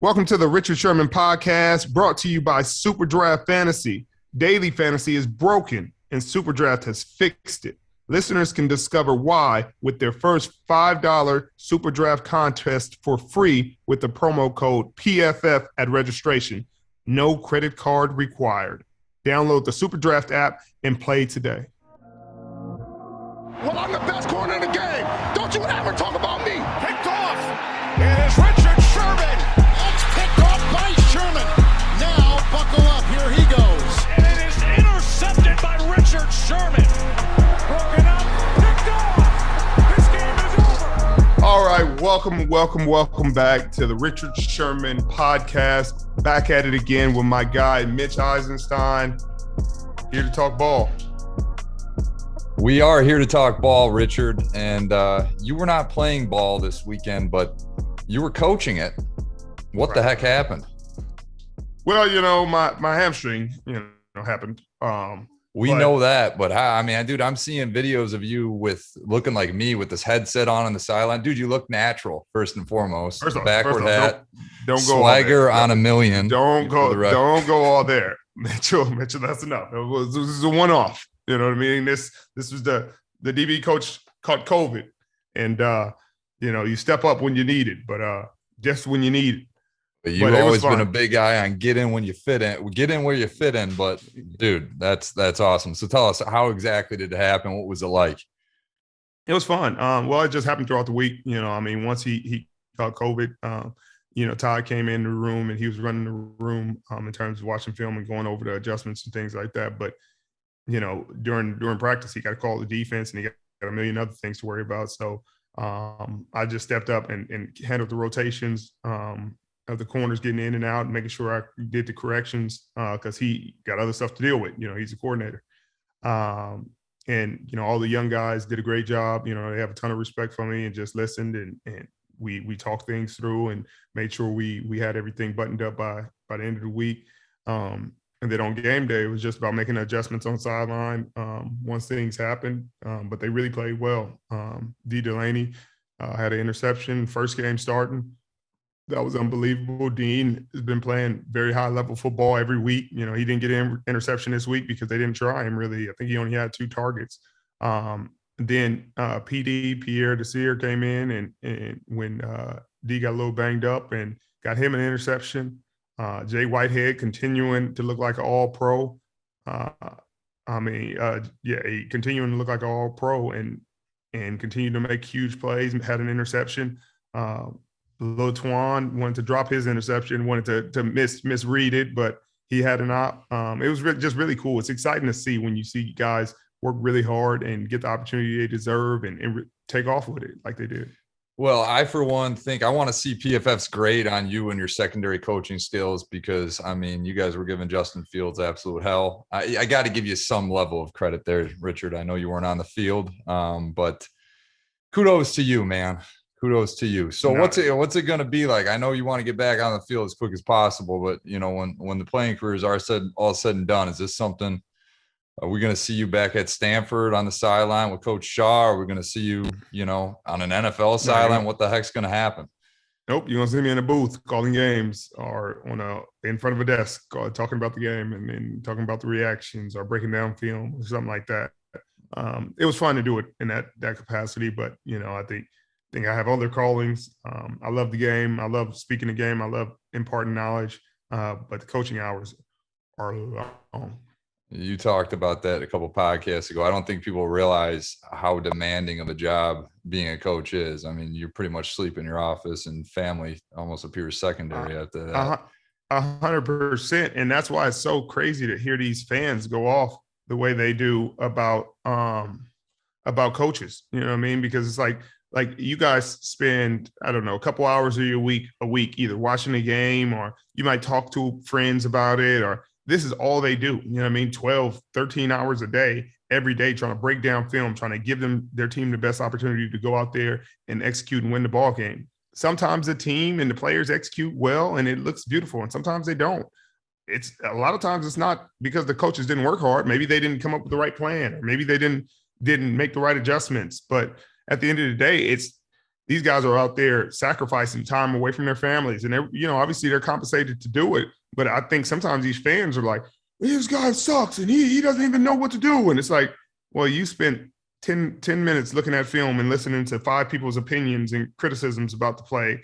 Welcome to the Richard Sherman podcast, brought to you by SuperDraft Fantasy. Daily fantasy is broken, and SuperDraft has fixed it. Listeners can discover why with their first $5 SuperDraft contest for free with the promo code PFF at registration. No credit card required. Download the SuperDraft app and play today. Well, I'm the best corner in the game. Don't you ever talk about me. Picked off. It is Richard Sherman. It's picked off by Sherman. Now, buckle up. Here he goes. And it is intercepted by Richard Sherman. Broken up. Picked off. This game is over. All right. Welcome back to the Richard Sherman podcast. Back at it again with my guy, Mitch Eisenstein. Here to talk ball. We are here to talk ball, Richard, and you were not playing ball this weekend, but you were coaching it. What the heck happened? Well, my hamstring, happened. We know that, but I mean, dude, I'm seeing videos of you with looking like me with this headset on the sideline. Dude, you look natural, first and foremost. Backward hat, don't go swagger on a million. Don't go all there, Mitchell. That's enough. This is a one-off. You know what I mean? This was the DB coach caught COVID, and you step up when you need it, but just when you need it. But you've always been a big guy on get in when you fit in, get in where you fit in. But dude, that's awesome. So tell us, how exactly did it happen? What was it like? It was fun. Well, it just happened throughout the week. Once he caught COVID, Todd came in the room and he was running the room in terms of watching film and going over the adjustments and things like that. But during practice, he got to call the defense and he got a million other things to worry about. So I just stepped up and handled the rotations of the corners getting in and out and making sure I did the corrections because he got other stuff to deal with. He's a coordinator. And all the young guys did a great job. They have a ton of respect for me and just listened and we talked things through and made sure we had everything buttoned up by the end of the week. And then on game day, it was just about making adjustments on sideline once things happened. But they really played well. D. Delaney had an interception, first game starting. That was unbelievable. Dean has been playing very high-level football every week. He didn't get an interception this week because they didn't try him really. I think he only had 2 targets. Then PD, Pierre Desir, came in, and when D got a little banged up and got him an interception. Jay Whitehead continuing to look like an all-pro. He continuing to look like an all-pro and continued to make huge plays, had an interception. Lil Twan wanted to drop his interception, wanted to misread it, but he had an op. It was just really cool. It's exciting to see when you see guys work really hard and get the opportunity they deserve and take off with it like they did. Well, I, for one, think I want to see PFF's grade on you and your secondary coaching skills because, you guys were giving Justin Fields absolute hell. I got to give you some level of credit there, Richard. I know you weren't on the field, but kudos to you, man. Kudos to you. So what's it going to be like? I know you want to get back on the field as quick as possible, but, when the playing careers are all said and done, is this something – are we going to see you back at Stanford on the sideline with Coach Shaw? Are we going to see you, on an NFL sideline? What the heck's going to happen? Nope. You're going to see me in a booth calling games or in front of a desk talking about the game and then talking about the reactions or breaking down film or something like that. It was fun to do it in that capacity, but, I think I have other callings. I love the game. I love speaking the game. I love imparting knowledge, but the coaching hours are long. You talked about that a couple podcasts ago. I don't think people realize how demanding of a job being a coach is. You're pretty much sleep in your office and family almost appears secondary after that. 100%. And that's why it's so crazy to hear these fans go off the way they do about coaches. You know what I mean? Because it's like you guys spend, I don't know, a couple hours of your week, either watching the game or you might talk to friends about it or this is all they do. You know what I mean? 12, 13 hours a day, every day, trying to break down film, trying to give their team the best opportunity to go out there and execute and win the ball game. Sometimes the team and the players execute well and it looks beautiful. And sometimes they don't. It's a lot of times it's not because the coaches didn't work hard. Maybe they didn't come up with the right plan or maybe they didn't make the right adjustments. But at the end of the day, these guys are out there sacrificing time away from their families, and obviously they're compensated to do it. But I think sometimes these fans are like, this guy sucks and he doesn't even know what to do. And it's like, well, you spent 10 minutes looking at film and listening to 5 people's opinions and criticisms about the play.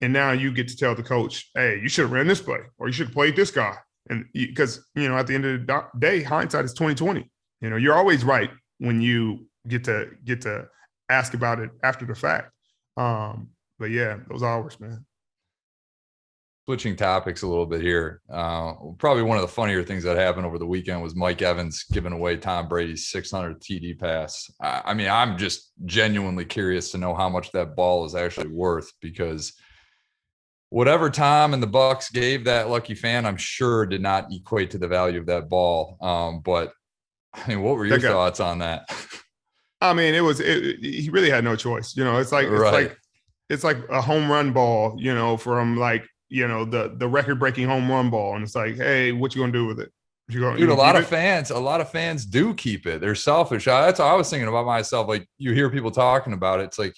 And now you get to tell the coach, hey, you should have ran this play, or you should have played this guy. And because, at the end of the day, hindsight is 20/20. You're always right when you get to ask about it after the fact. But yeah, those hours, man. Switching topics a little bit here. Probably one of the funnier things that happened over the weekend was Mike Evans giving away Tom Brady's 600 TD pass. I mean, I'm just genuinely curious to know how much that ball is actually worth, because whatever Tom and the Bucs gave that lucky fan, I'm sure did not equate to the value of that ball. But I mean, what were your thoughts on that? I mean, he really had no choice. It's like a home run ball, from like, the record-breaking home run ball, and it's like, hey, what you gonna do with it? Dude, a lot of fans do keep it. They're selfish. That's what I was thinking about myself. Like, you hear people talking about it. It's like,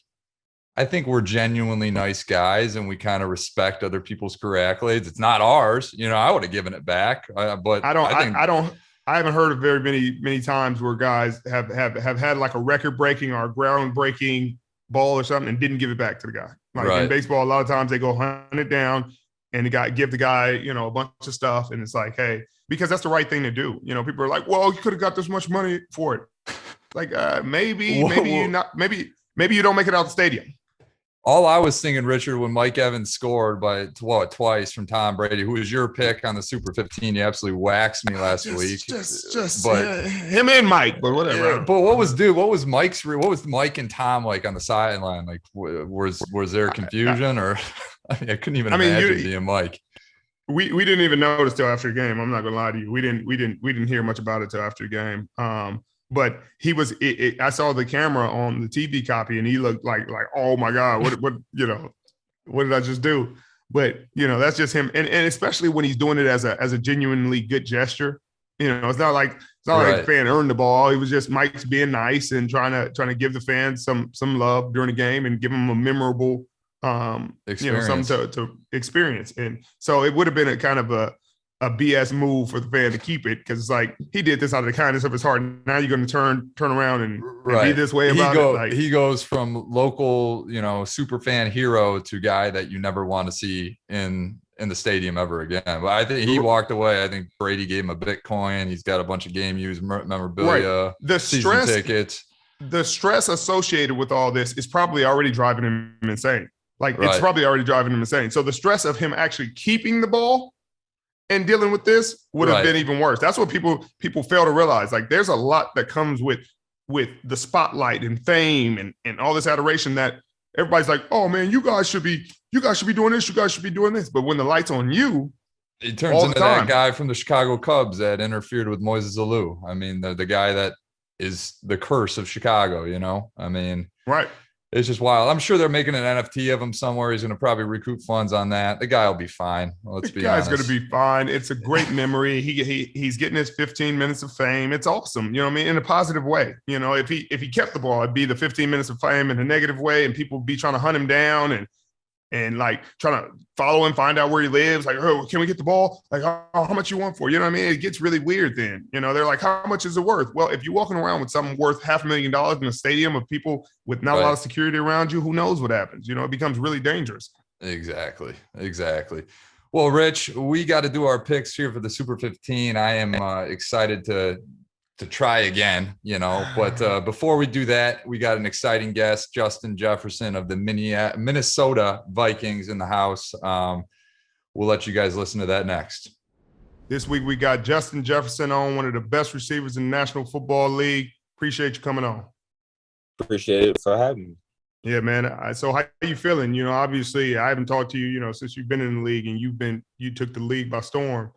I think we're genuinely nice guys, and we kind of respect other people's career accolades. It's not ours. I would have given it back, but I haven't heard of very many times where guys have had like a record-breaking or a ground-breaking ball or something and didn't give it back to the guy. Like in baseball, a lot of times they go hunt it down and give the guy, a bunch of stuff. And it's like, hey, because that's the right thing to do. People are like, well, you could have got this much money for it. Like, maybe you don't make it out of the stadium. All I was thinking, Richard, when Mike Evans scored twice from Tom Brady, who was your pick on the Super 15, you absolutely waxed me last week. Him and Mike, but whatever. Yeah, but what was Mike and Tom like on the sideline? Like, was there confusion, or I couldn't even imagine being Mike. We didn't even notice till after the game. I'm not gonna lie to you. We didn't hear much about it till after the game. But he was. I saw the camera on the TV copy, and he looked like, oh my God, what did I just do? But that's just him, and especially when he's doing it as a genuinely good gesture. It's not like the fan earned the ball. He was just Mike's being nice and trying to give the fans some love during the game and give them a memorable something to experience. And so it would have been a kind of a BS move for the fan to keep it, because it's like, he did this out of the kindness of his heart. Now you're going to turn around and be this way about it. Like, he goes from local, super fan hero to guy that you never want to see in the stadium ever again. But I think he walked away. I think Brady gave him a Bitcoin. He's got a bunch of game used memorabilia, season tickets. The stress associated with all this is probably already driving him insane. It's probably already driving him insane. So the stress of him actually keeping the ball and dealing with this would have been even worse. That's what people fail to realize. Like, there's a lot that comes with the spotlight and fame and all this adoration that everybody's like, oh man, you guys should be doing this. You guys should be doing this. But when the light's on you, it turns into that guy from the Chicago Cubs that interfered with Moises Alou. I mean, the guy that is the curse of Chicago, I mean, right. It's just wild. I'm sure they're making an NFT of him somewhere. He's going to probably recoup funds on that. The guy will be fine. Let's be honest. The guy's going to be fine. It's a great memory. He's getting his 15 minutes of fame. It's awesome. You know what I mean? In a positive way. If he kept the ball, it'd be the 15 minutes of fame in a negative way, and people would be trying to hunt him down and like trying to follow him, find out where he lives. Like, oh, can we get the ball? Like, oh, how much you want for it? You know what I mean? It gets really weird then. They're like, how much is it worth? Well, if you're walking around with something worth $500,000 in a stadium of people with not a lot of security around you, who knows what happens? It becomes really dangerous. Exactly. Well, Rich, we got to do our picks here for the Super 15. I am excited to try again, but before we do that, we got an exciting guest, Justin Jefferson of the Minnesota Vikings in the house. We'll let you guys listen to that next. This week we got Justin Jefferson on, one of the best receivers in the National Football League. Appreciate you coming on. Appreciate it for having me. Yeah, man. So how are you feeling? Obviously I haven't talked to you, since you've been in the league, and you took the league by storm.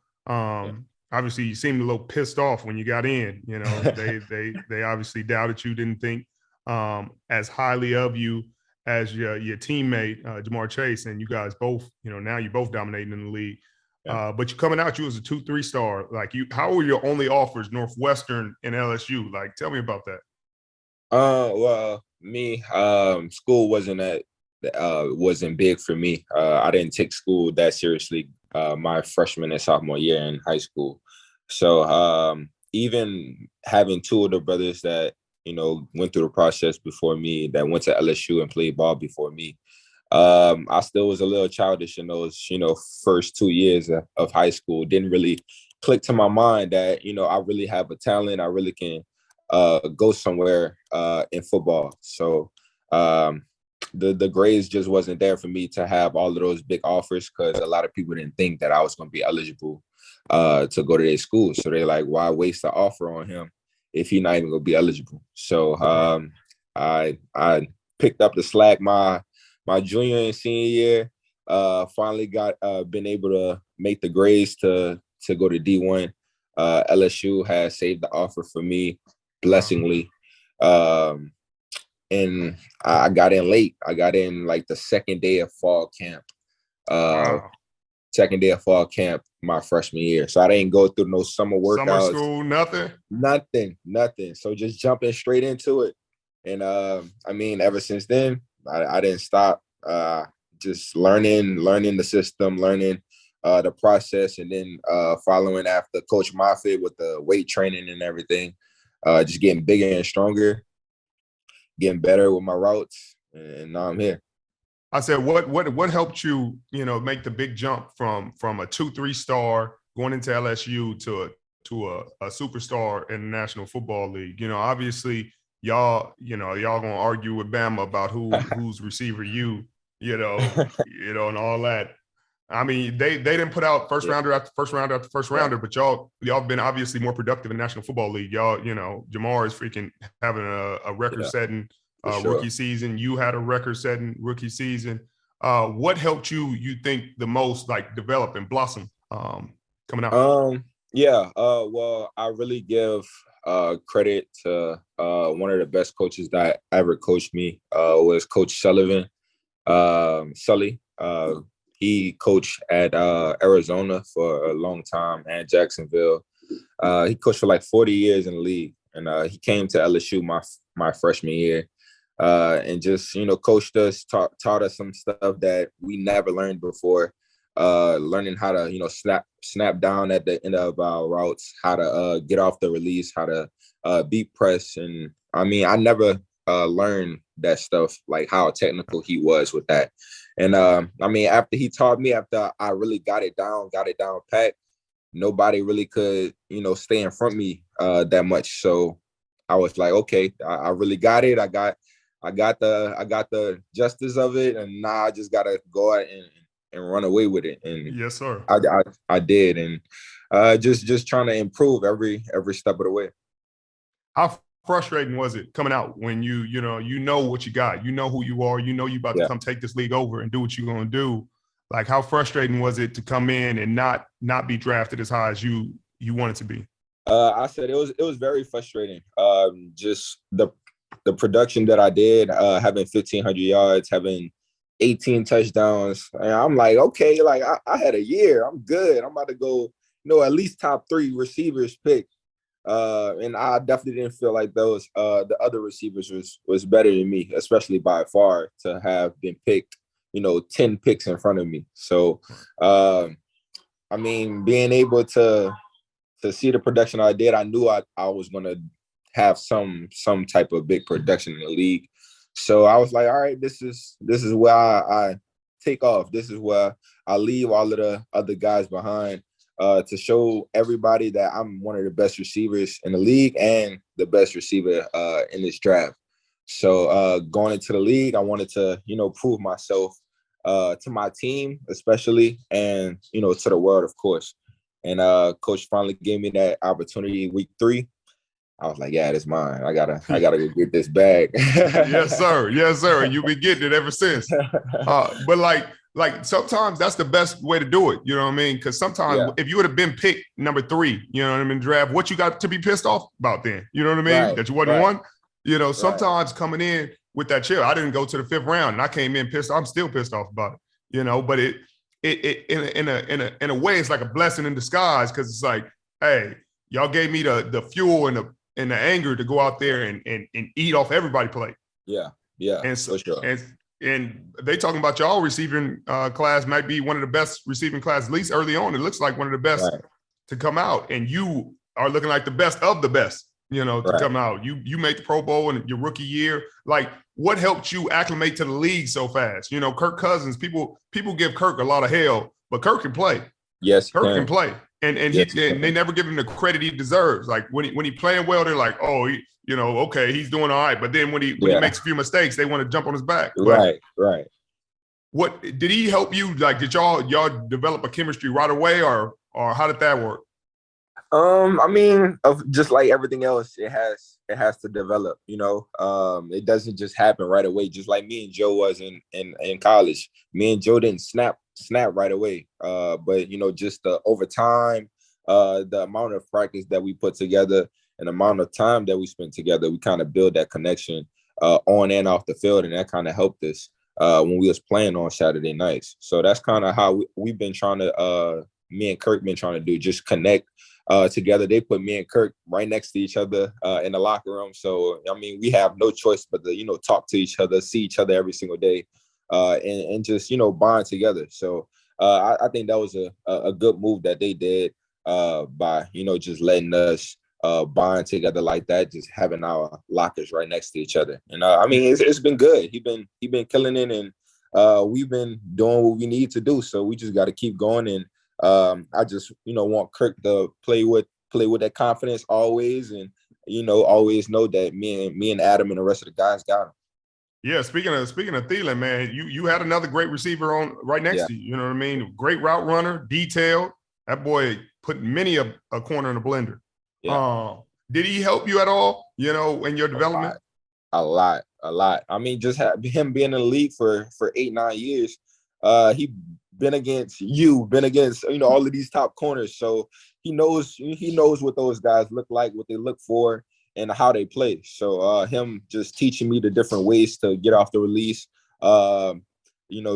Obviously, you seemed a little pissed off when you got in. They obviously doubted you, didn't think as highly of you as your teammate Jamar Chase, and you guys both, now you're both dominating in the league. Yeah. But you're coming out, you was a 2-3 star. Like, how were your only offers? Northwestern and LSU. Like, tell me about that. Well, me, school wasn't at wasn't big for me. I didn't take school that seriously my freshman and sophomore year in high school. So even having two of the brothers that, went through the process before me, that went to LSU and played ball before me, I still was a little childish in those, first 2 years of high school. Didn't really click to my mind that, I really have a talent. I really can go somewhere in football. So the grades just wasn't there for me to have all of those big offers, because a lot of people didn't think that I was going to be eligible to go to their school. So they're like, why waste the offer on him if he's not even going to be eligible? So I picked up the slack my junior and senior year. Finally been able to make the grades to go to D1. LSU has saved the offer for me, blessingly. And I got in late. I got in like the second day of fall camp. Second day of fall camp my freshman year. So I didn't go through no summer workouts. Summer school, nothing? Nothing. So just jumping straight into it. And ever since then, I didn't stop. Just learning the system, learning the process, and then following after Coach Moffitt with the weight training and everything, just getting bigger and stronger, getting better with my routes, and now I'm here. I said, what helped you, make the big jump from a 2-3 star going into LSU to a superstar in the National Football League? Obviously y'all gonna argue with Bama about who's receiver and all that. I mean, they didn't put out first rounder after first rounder after first rounder, but y'all been obviously more productive in the National Football League. Y'all, Jamar is freaking having a record-setting rookie season. You had a record-setting rookie season. What helped you think the most, like, develop and blossom coming out? Well, I really give credit to one of the best coaches that ever coached me, was Coach Sullivan. Sully. He coached at Arizona for a long time and Jacksonville. He coached for like 40 years in the league, and he came to LSU my freshman year, and just coached us, taught us some stuff that we never learned before. Learning how to snap down at the end of our routes, how to get off the release, how to beat press, and I never learned that stuff, like how technical he was with that. And after he taught me, after I really got it down pat, nobody really could stay in front of me that much. So I was like, okay, I really got it. I got the justice of it, and now I just gotta go out and run away with it. And yes, sir, I did, and just trying to improve every step of the way. How frustrating was it coming out when you know what you got, who you are, you about to come take this league over and do what you're going to do? Like, how frustrating was it to come in and not be drafted as high as you wanted to be? I said it was very frustrating. Just the production that I did, having 1,500 yards, having 18 touchdowns. And I'm like, okay, like I had a year. I'm good. I'm about to go, at least top 3 receivers picked. And I definitely didn't feel like those the other receivers was better than me, especially by far, to have been picked, 10 picks in front of me. So being able to see the production I did, I knew I was gonna have some type of big production in the league. So I was like, all right, this is where I take off. This is where I leave all of the other guys behind. To show everybody that I'm one of the best receivers in the league and the best receiver in this draft. So going into the league, I wanted to, prove myself to my team, especially, and, to the world, of course. And Coach finally gave me that opportunity week 3. I was like, yeah, it's mine. I gotta go get this bag. Yes, sir. You've been getting it ever since. But like sometimes that's the best way to do it. You know what I mean? Because sometimes if you would have been picked number 3, draft, what you got to be pissed off about then? You know what I mean? Right, that you wasn't one. Sometimes coming in with that chill. I didn't go to the 5th round and I came in pissed. I'm still pissed off about it. But it in a way, it's like a blessing in disguise, because it's like, hey, y'all gave me the fuel and the anger to go out there and eat off everybody's plate. Yeah, and so, for sure. And they talking about y'all receiving class might be one of the best receiving class, at least early on. It looks like one of the best to come out. And you are looking like the best of the best, to come out. You made the Pro Bowl in your rookie year. Like, what helped you acclimate to the league so fast? Kirk Cousins, people give Kirk a lot of hell, but Kirk can play. Yes, Kirk can play. And yes, they never give him the credit he deserves. Like when he playing well, they're like, oh, okay, he's doing all right. But then when he makes a few mistakes, they want to jump on his back. But right. What did he help you? Like, did y'all develop a chemistry right away, or how did that work? I mean, just like everything else, it has to develop. It doesn't just happen right away. Just like me and Joe was in college. Me and Joe didn't snap right away. But just over time, the amount of practice that we put together and the amount of time that we spent together, we kind of build that connection on and off the field, and that kind of helped us when we was playing on Saturday nights. So that's kind of how we've been trying to. Me and Kirk been trying to do, just connect together. They put me and Kirk right next to each other in the locker room. So, I mean, we have no choice but to, talk to each other, see each other every single day, and just, bond together. So I think that was a good move that they did by, just letting us bond together like that, just having our lockers right next to each other. And I mean, it's been good. He been killing it, and we've been doing what we need to do. So we just got to keep going. And I just, want Kirk to play with that confidence always, and always know that me and Adam and the rest of the guys got him. Yeah, speaking of Thielen, man, you had another great receiver on right next to you. You know what I mean? Great route runner, detailed. That boy put many a corner in a blender. Yeah. Did he help you at all? In your development? A lot. I mean, just him being in the league for 8-9 years. He been against all of these top corners, so he knows what those guys look like, what they look for, and how they play. So him just teaching me the different ways to get off the release,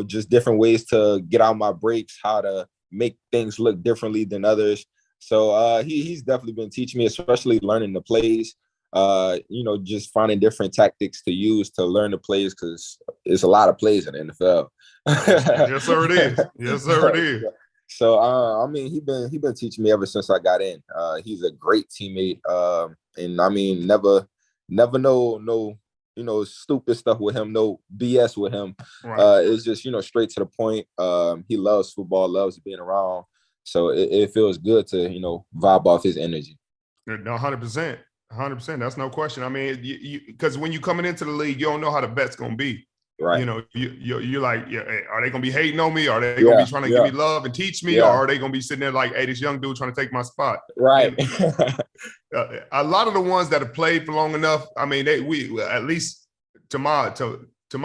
just different ways to get out my breaks, how to make things look differently than others. So he's definitely been teaching me, especially learning the plays. Just finding different tactics to use to learn the plays, because it's a lot of plays in the NFL. Yes, sir, it is. Yes, sir, it is. So, I mean, he been teaching me ever since I got in. He's a great teammate, and I mean, never no stupid stuff with him, no BS with him. Right. It's just straight to the point. He loves football, loves being around, so it feels good to vibe off his energy. No, 100%. 100%. That's no question. I mean, because when you coming into the league, you don't know how the bet's gonna be. Right. You're like, are they gonna be hating on me? Are they gonna be trying to give me love and teach me? Or are they gonna be sitting there like, hey, this young dude trying to take my spot? Right. A lot of the ones that have played for long enough, I mean, we at least to my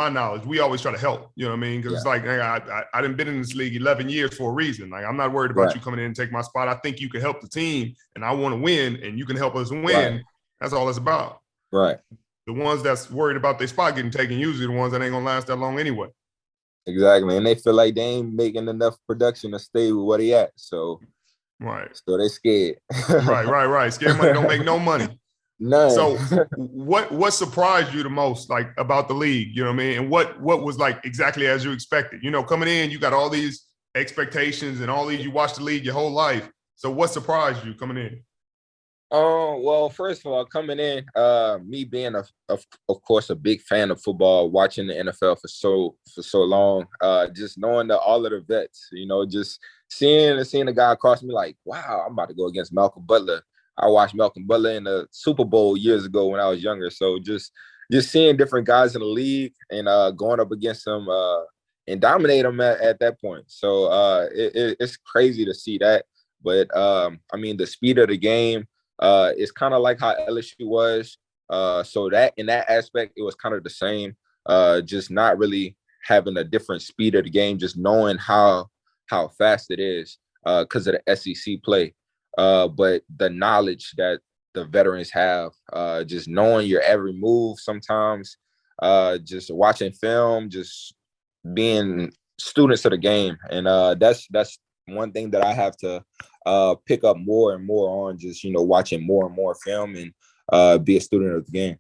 knowledge, we always try to help. You know what I mean? Because it's like, hey, I done been in this league 11 years for a reason. Like, I'm not worried about you coming in and take my spot. I think you can help the team, and I want to win, and you can help us win. Right. That's all it's about. Right. The ones that's worried about their spot getting taken usually the ones that ain't gonna last that long anyway. Exactly, and they feel like they ain't making enough production to stay with where they at. So, so they scared. Right. Scared money don't make no money. None. So, what surprised you the most, like, about the league? You know what I mean? And what was like exactly as you expected? Coming in, you got all these expectations and all these. You watched the league your whole life. So, what surprised you coming in? Well, first of all, coming in, me being of course a big fan of football, watching the NFL for so long, just knowing all of the vets, just seeing the guy across me, like, wow, I'm about to go against Malcolm Butler. I watched Malcolm Butler in the Super Bowl years ago when I was younger. So just seeing different guys in the league and going up against them and dominate them at that point. So it's crazy to see that. But I mean, the speed of the game. It's kind of like how LSU was. So that in that aspect, it was kind of the same. Just not really having a different speed of the game, just knowing how fast it is because of the SEC play. But the knowledge that the veterans have, just knowing your every move sometimes, just watching film, just being students of the game. And that's one thing that I have to pick up more and more on, just watching more and more film and be a student of the game.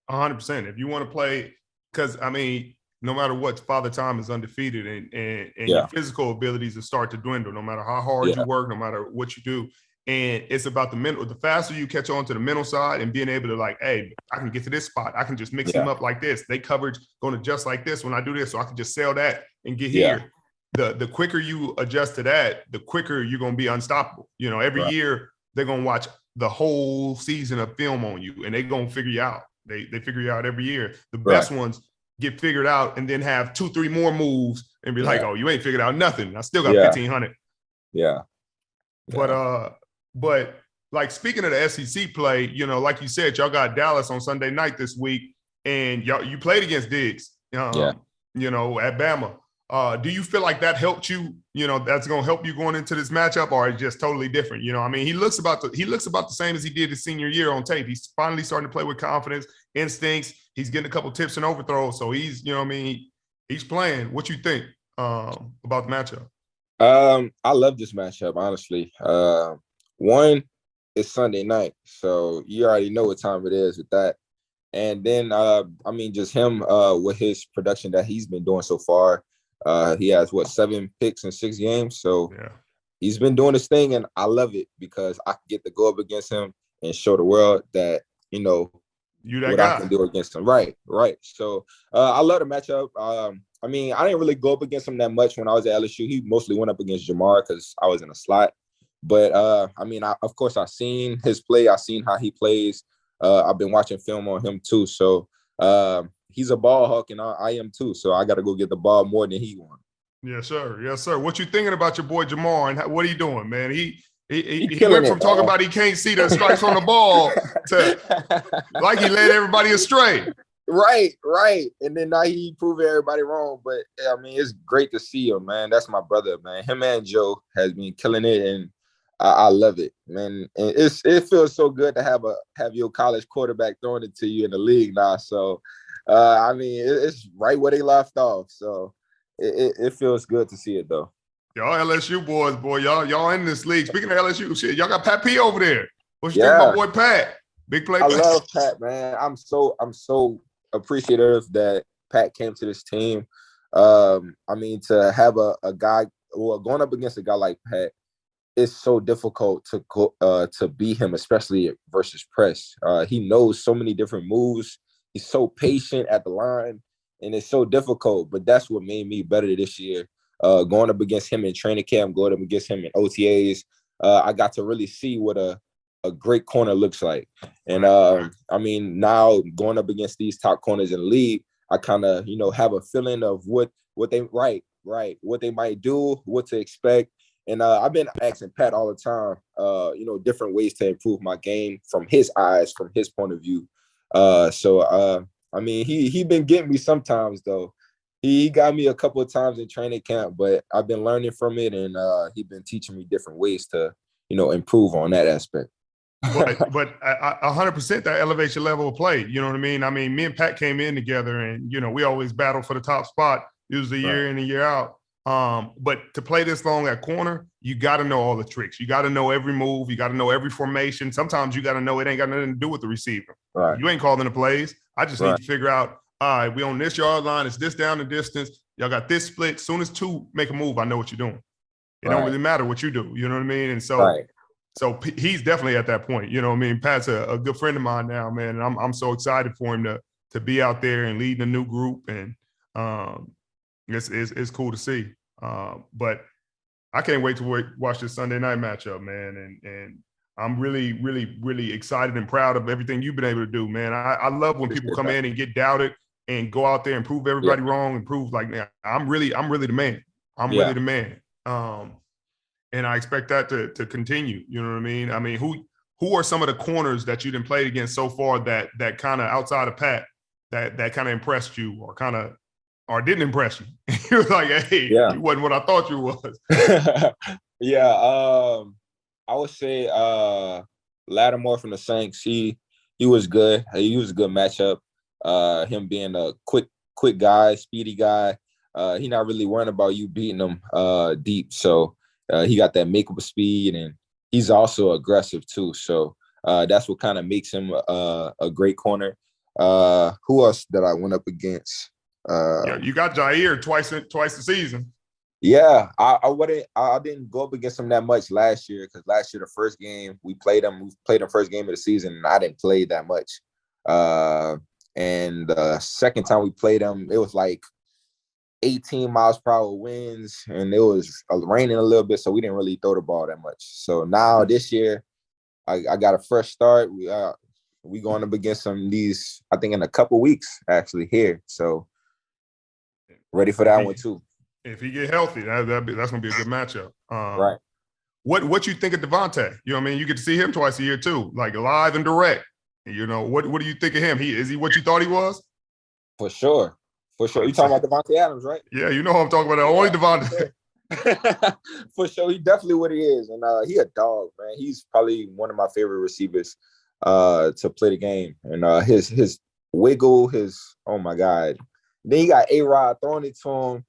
100%. If you want to play, because I mean, no matter what, Father Time is undefeated, and your physical abilities will start to dwindle, no matter how hard you work, no matter what you do. And it's about the mental. The faster you catch on to the mental side and being able to like, hey, I can get to this spot. I can just mix him up like this. They coverage going to adjust like this when I do this, so I can just sell that and get here. The quicker you adjust to that, the quicker you're going to be unstoppable. You know, every year they're going to watch the whole season of film on you, and they're going to figure you out. They figure you out every year. The best ones get figured out and then have 2-3 more moves and be like, oh, you ain't figured out nothing. I still got 1,500. Yeah. But like, speaking of the SEC play, you know, like you said, y'all got Dallas on Sunday night this week, and you played against Diggs, you know, at Bama. Do you feel like that helped you? You know, that's going to help you going into this matchup, or it's just totally different? You know, I mean, he looks about the same as he did his senior year on tape. He's finally starting to play with confidence, instincts. He's getting a couple tips and overthrows, so he's, you know what I mean, he's playing. What you think about the matchup? I love this matchup, honestly. One, it's Sunday night, so you already know what time it is with that. And then, I mean, just him with his production that he's been doing so far. He has 7 picks in 6 games, so he's been doing his thing, and I love it because I get to go up against him and show the world that, you know, what guy I can do against him. Right. So I love the matchup. I mean, I didn't really go up against him that much when I was at LSU. He mostly went up against Jamar because I was in a slot. But, I mean, of course, I've seen his play. I've seen how he plays. I've been watching film on him, too. So he's a ball hawk, and I am, too. So I got to go get the ball more than he wants. Yes, sir. Yes, sir. What you thinking about your boy Jamar, and what are you doing, man? He went from talking about he can't see the strikes on the ball to like he led everybody astray. Right. And then now he proved everybody wrong. But, I mean, it's great to see him, man. That's my brother, man. Him and Joe has been killing it, and I love it, man. And it feels so good to have your college quarterback throwing it to you in the league now. So, I mean, it's right where they left off. So it feels good to see it, though. Y'all LSU boys, boy, y'all in this league. Speaking of LSU, shit, y'all got Pat P over there. What you think about boy Pat? Big play. I love Pat, man. I'm so appreciative that Pat came to this team. I mean, to have a guy going up against a guy like Pat, it's so difficult to beat him, especially versus press. He knows so many different moves. He's so patient at the line, and it's so difficult. But that's what made me better this year. Going up against him in training camp, going up against him in OTAs, I got to really see what a great corner looks like. And I mean, now going up against these top corners in the league, I kind of, you know, have a feeling of what they what they might do, what to expect. And I've been asking Pat all the time, you know, different ways to improve my game from his eyes, from his point of view. So I mean, he been getting me sometimes, though. He got me a couple of times in training camp, but I've been learning from it, and he's been teaching me different ways to, you know, improve on that aspect. But 100% that elevates your level of play. You know what I mean? I mean, me and Pat came in together, and, you know, we always battle for the top spot, usually year in and year out. But to play this long at corner, you got to know all the tricks. You got to know every move. You got to know every formation. Sometimes you got to know it ain't got nothing to do with the receiver. Right. You ain't calling the plays. I just need to figure out, all right, we on this yard line. It's this down the distance. Y'all got this split. As soon as 2 make a move, I know what you're doing. It don't really matter what you do. You know what I mean? And so, so he's definitely at that point. You know what I mean? Pat's a good friend of mine now, man. And I'm so excited for him to be out there and leading a new group. And it's cool to see. But I can't wait to watch this Sunday night matchup, man. And I'm really, really, really excited and proud of everything you've been able to do, man. I love when people come in and get doubted and go out there and prove everybody wrong and prove like, man, I'm really the man. I'm really the man. And I expect that to continue. You know what I mean? I mean, who are some of the corners that you done played against so far that kind of outside of Pat that kind of impressed you or didn't impress you? You were like, hey, you wasn't what I thought you was. I would say Lattimore from the Saints. He was good. He was a good matchup. Him being a quick guy, speedy guy. He not really worrying about you beating him deep. So he got that makeable speed, and he's also aggressive too. So that's what kind of makes him a great corner. Who else that I went up against? Yeah, you got Jair twice a season. Yeah, I didn't go up against him that much last year because last year the first game we played him first game of the season and I didn't play that much. And the second time we played him, it was like 18 miles per hour winds and it was raining a little bit, so we didn't really throw the ball that much. So now this year, I got a fresh start. We going up against some of these, I think in a couple weeks actually here. So ready for that one too. If he get healthy, that's gonna be a good matchup. Right. What you think of Devontae? You know what I mean? You get to see him twice a year too, like live and direct. You know, what do you think of him? Is he what you thought he was? For sure. You talking about Devontae Adams, right? Yeah, you know who I'm talking about. Only Devontae. For sure, he definitely what he is, and he a dog, man. He's probably one of my favorite receivers to play the game, and his wiggle, oh my god. Then you got A-Rod throwing it to him.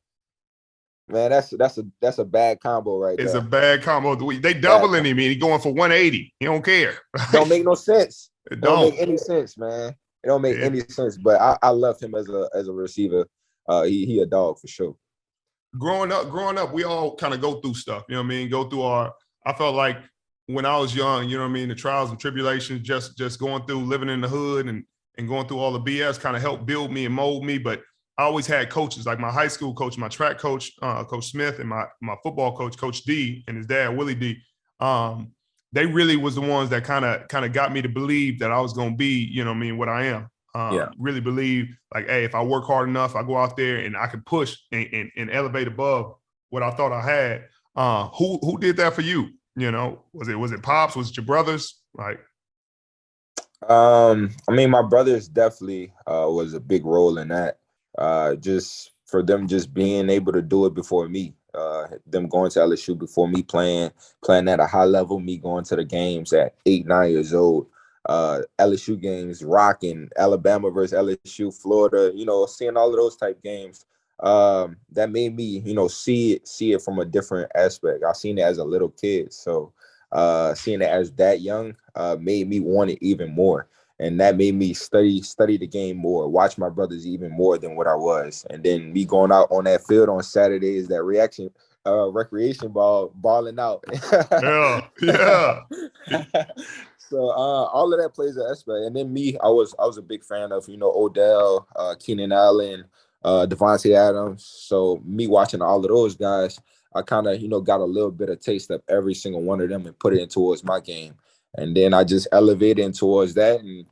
Man, that's a bad combo right there. It's a bad combo. They doubling him, and he going for 180. He don't care. Don't make no sense. It don't make any sense, man. It don't make any sense. But I love him as a receiver. He a dog for sure. Growing up, we all kind of go through stuff. You know what I mean? Go through I felt like when I was young, you know what I mean, the trials and tribulations, just going through living in the hood and going through all the BS kind of helped build me and mold me. But I always had coaches, like my high school coach, my track coach, Coach Smith, and my football coach, Coach D, and his dad, Willie D. They really was the ones that kind of got me to believe that I was going to be, you know what I mean, what I am. Really believe, like, hey, if I work hard enough, I go out there and I can push and elevate above what I thought I had. Who did that for you? You know, was it Pops? Was it your brothers? Like, I mean, my brothers definitely was a big role in that. Just for them just being able to do it before me, them going to LSU before me playing at a high level, me going to the games at 8-9 years old, LSU games, rocking Alabama versus LSU, Florida, you know, seeing all of those type games, that made me, you know, see it from a different aspect. I seen it as a little kid, so seeing it as that young made me want it even more. And that made me study the game more, watch my brothers even more than what I was. And then me going out on that field on Saturdays, that recreation balling out. Yeah. So all of that plays an aspect. And then me, I was a big fan of, you know, Odell, Keenan Allen, Devontae Adams. So me watching all of those guys, I kind of, you know, got a little bit of taste of every single one of them and put it in towards my game. And then I just elevated towards that and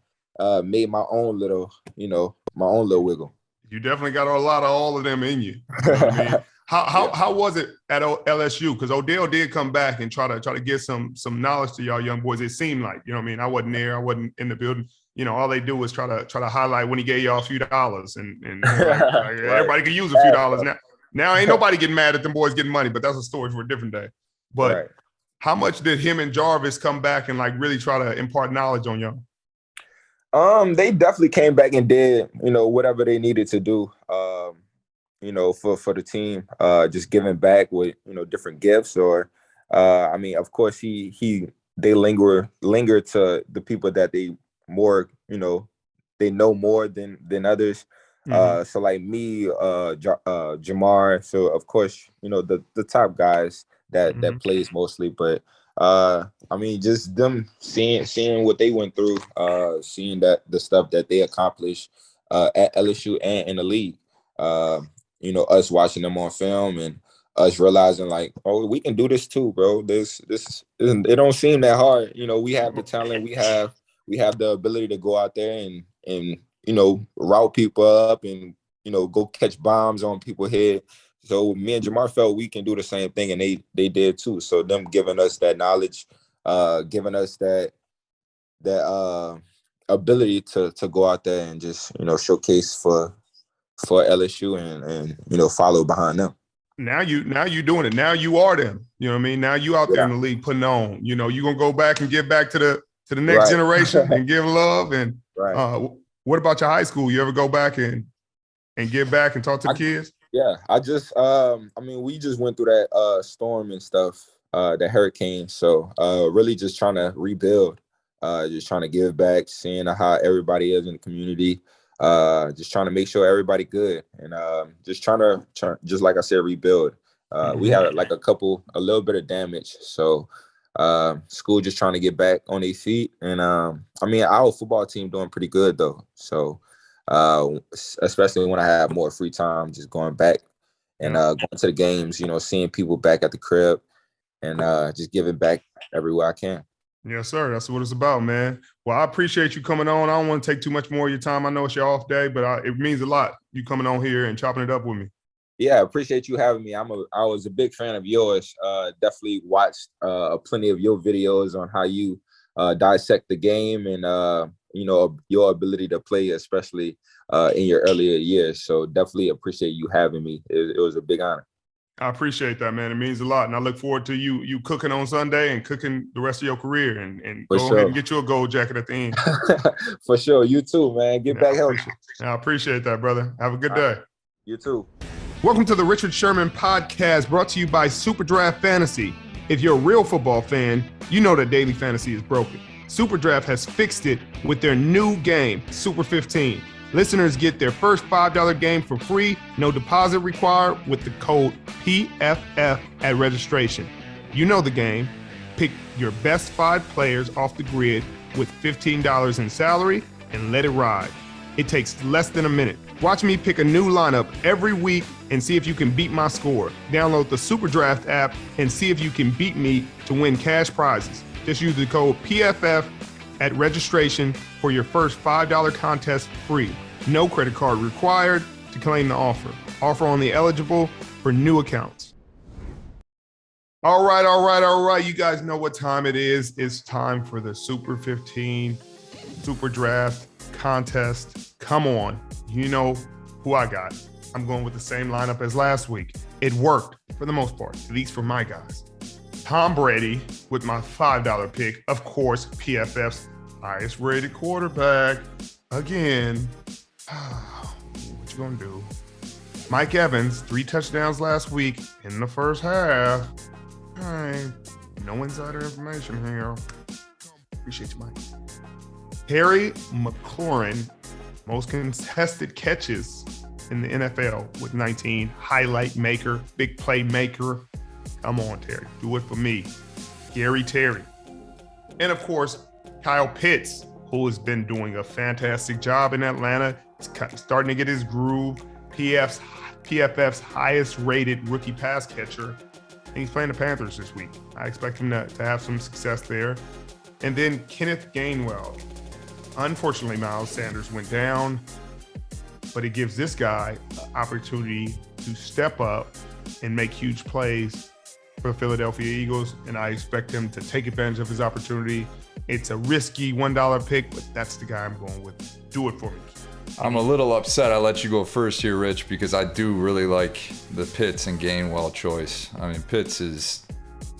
made my own little wiggle. You definitely got a lot of all of them in you. You know what I mean? How was it at LSU? Because Odell did come back and try to get some knowledge to y'all young boys. It seemed like, you know what I mean? I wasn't there. I wasn't in the building. You know, all they do is try to highlight when he gave y'all a few dollars, and right. Everybody can use a few dollars now. Now ain't nobody getting mad at them boys getting money, but that's a story for a different day. But right. How much did him and Jarvis come back and like really try to impart knowledge on y'all? They definitely came back and did, you know, whatever they needed to do, you know, for the team, just giving back with, you know, different gifts or, I mean, of course they linger to the people that they more, you know, they know more than others. Mm-hmm. So like me, Jamar. So of course, you know, the top guys that plays mostly, but I mean, just them seeing what they went through, seeing that the stuff that they accomplished at LSU and in the league. You know, us watching them on film and us realizing like, oh, we can do this too, bro. This it don't seem that hard. You know, we have the talent, we have the ability to go out there and you know, route people up and, you know, go catch bombs on people's head. So me and Jamar felt we can do the same thing, and they did too. So them giving us that knowledge, giving us that ability to go out there and just, you know, showcase for LSU and you know, follow behind them. Now you doing it. Now you are them. You know what I mean? Now you out there in the league putting on. You know, you're gonna go back and give back to the next generation and give love. And what about your high school? You ever go back and give back and talk to the kids? Yeah, I just I mean, we just went through that storm and stuff, the hurricane. So really just trying to rebuild, just trying to give back, seeing how everybody is in the community. just trying to make sure everybody good, and just trying to just like I said, rebuild. We had like a little bit of damage, so school just trying to get back on their feet, and I mean, our football team doing pretty good though. So especially when I have more free time, just going back and going to the games, seeing people back at the crib, and just giving back everywhere I can. Yes, sir. That's what it's about, man. Well, I appreciate you coming on. I don't want to take too much more of your time. I know it's your off day, but it means a lot you coming on here and chopping it up with me. Yeah, I appreciate you having me. I was a big fan of yours. Definitely watched plenty of your videos on how you dissect the game and your ability to play, especially in your earlier years. So definitely appreciate you having me. It was a big honor. I appreciate that, man. It means a lot. And I look forward to you cooking on Sunday and cooking the rest of your career and go ahead and get you a gold jacket at the end. For sure. You too, man. Get back healthy. I appreciate that, brother. Have a good day. You too. Welcome to the Richard Sherman podcast, brought to you by Super Draft Fantasy. If you're a real football fan, you know that daily fantasy is broken. Super Draft has fixed it with their new game, Super 15. Listeners get their first $5 game for free, no deposit required, with the code PFF at registration. You know the game. Pick your best 5 players off the grid with $15 in salary and let it ride. It takes less than a minute. Watch me pick a new lineup every week and see if you can beat my score. Download the Super Draft app and see if you can beat me to win cash prizes. Just use the code PFF at registration for your first $5 contest free. No credit card required to claim the offer. Offer only eligible for new accounts. All right. You guys know what time it is. It's time for the Super 15 Super Draft contest. Come on. You know who I got. I'm going with the same lineup as last week. It worked for the most part, at least for my guys. Tom Brady with my $5 pick. Of course, PFF's highest rated quarterback. Again, what you gonna do? Mike Evans, 3 touchdowns last week in the first half. All right, no insider information here. Appreciate you, Mike. Harry McLaurin, most contested catches in the NFL with 19. Highlight maker, big play maker. Come on, Terry. Do it for me. Gary Terry. And of course, Kyle Pitts, who has been doing a fantastic job in Atlanta. He's starting to get his groove. PFF's highest rated rookie pass catcher. And he's playing the Panthers this week. I expect him to have some success there. And then Kenneth Gainwell. Unfortunately, Miles Sanders went down, but it gives this guy an opportunity to step up and make huge plays for the Philadelphia Eagles, and I expect him to take advantage of his opportunity. It's a risky $1 pick, but that's the guy I'm going with. Do it for me. I'm a little upset I let you go first here, Rich, because I do really like the Pitts and Gainwell choice. I mean, Pitts is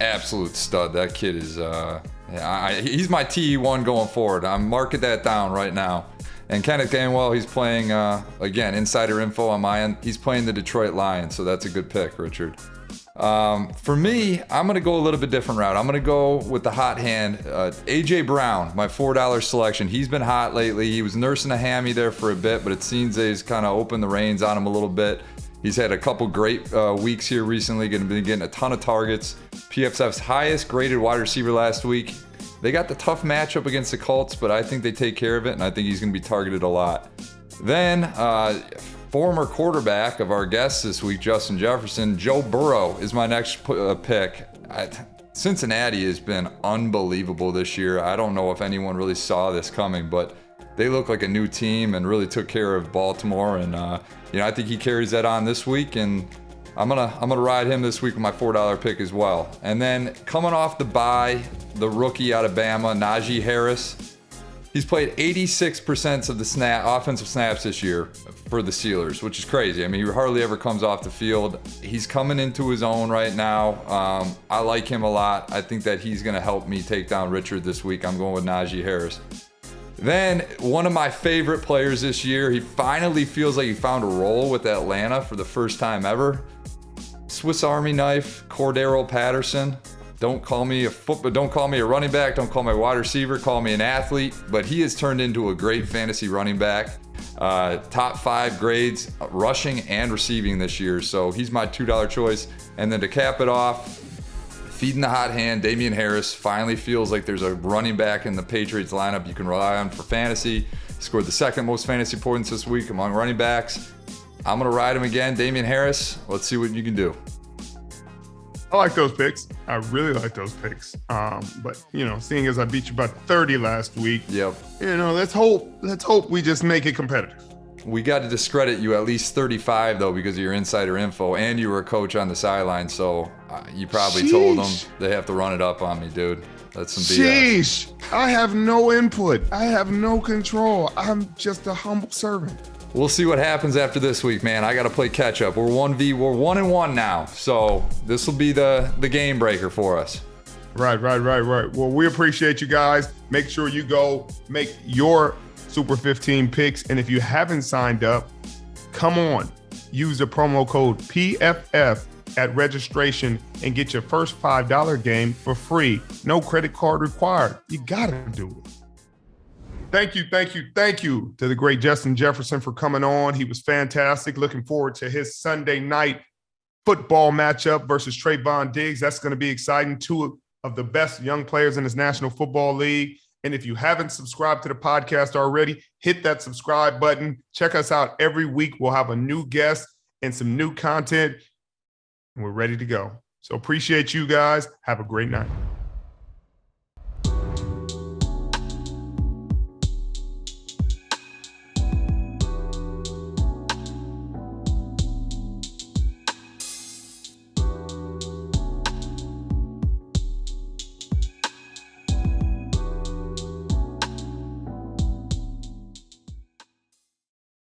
absolute stud. That kid is he's my TE1 going forward. I'm marking that down right now. And Kenneth Gainwell, he's playing, again, insider info on my end, he's playing the Detroit Lions, so that's a good pick, Richard. For me, I'm going to go a little bit different route. I'm going to go with the hot hand. A.J. Brown, my $4 selection. He's been hot lately. He was nursing a hammy there for a bit, but it seems that he's kind of opened the reins on him a little bit. He's had a couple great weeks here recently, going to be getting a ton of targets. PFF's highest graded wide receiver last week. They got the tough matchup against the Colts, but I think they take care of it, and I think he's going to be targeted a lot. Then, former quarterback of our guest this week, Justin Jefferson, Joe Burrow is my next pick. Cincinnati has been unbelievable this year. I don't know if anyone really saw this coming, but they look like a new team and really took care of Baltimore. And I think he carries that on this week, and I'm gonna ride him this week with my $4 pick as well. And then coming off the bye, the rookie out of Bama, Najee Harris. He's played 86% of the offensive snaps this year for the Steelers, which is crazy. I mean, he hardly ever comes off the field. He's coming into his own right now. I like him a lot. I think that he's going to help me take down Richard this week. I'm going with Najee Harris. Then, one of my favorite players this year, he finally feels like he found a role with Atlanta for the first time ever. Swiss Army knife, Cordero Patterson. Don't call me a running back. Don't call me a wide receiver. Call me an athlete. But he has turned into a great fantasy running back. Top 5 grades, rushing and receiving this year. So he's my $2 choice. And then to cap it off, feeding the hot hand, Damian Harris finally feels like there's a running back in the Patriots lineup you can rely on for fantasy. He scored the second most fantasy points this week among running backs. I'm going to ride him again, Damian Harris. Let's see what you can do. I like those picks. I really like those picks. But, seeing as I beat you by 30 last week, yep. Let's hope we just make it competitive. We got to discredit you at least 35, though, because of your insider info, and you were a coach on the sideline, so you probably told them they have to run it up on me, dude. That's some BS. Sheesh. I have no input. I have no control. I'm just a humble servant. We'll see what happens after this week, man. I got to play catch up. We're 1-1 now, so this will be the game breaker for us. Right. Well, we appreciate you guys. Make sure you go make your Super 15 picks. And if you haven't signed up, come on. Use the promo code PFF at registration and get your first $5 game for free. No credit card required. You got to do it. Thank you to the great Justin Jefferson for coming on. He was fantastic. Looking forward to his Sunday night football matchup versus Trevon Diggs. That's going to be exciting. Two of the best young players in this National Football League. And if you haven't subscribed to the podcast already, hit that subscribe button. Check us out every week. We'll have a new guest and some new content, and we're ready to go. So appreciate you guys. Have a great night.